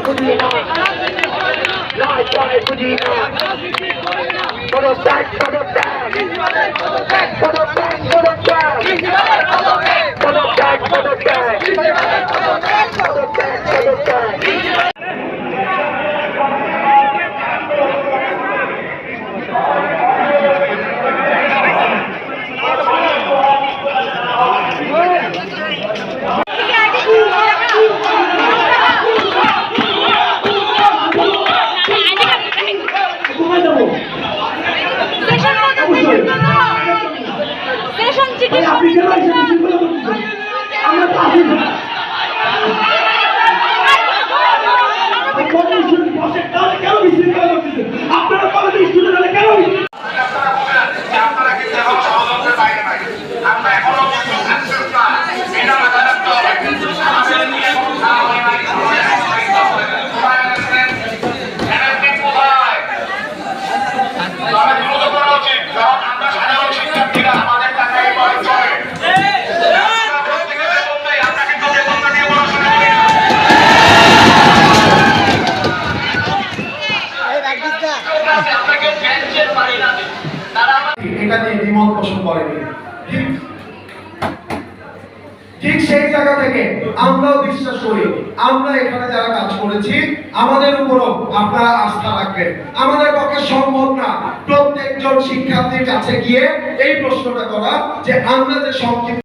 বুঝি না, নয় পরে বুঝি না, পদত্যাগ পদত্যাগ পদত্যাগ পদত্যাগ পদত্যাগ পদত্যাগ পদত্যাগ। এটা নিয়ে দ্বিমত পোষণ করেনি। ঠিক সেই জায়গা থেকে আমরাও বিশ্বাস করি, আমরা এখানে যারা কাজ করেছি আমাদের উপরও আপনারা আস্থা রাখবেন। আমাদের পক্ষে সম্ভব না প্রত্যেকজন শিক্ষার্থীর কাছে গিয়ে এই প্রশ্নটা করা যে আমরা যে সংক্ষিপ্ত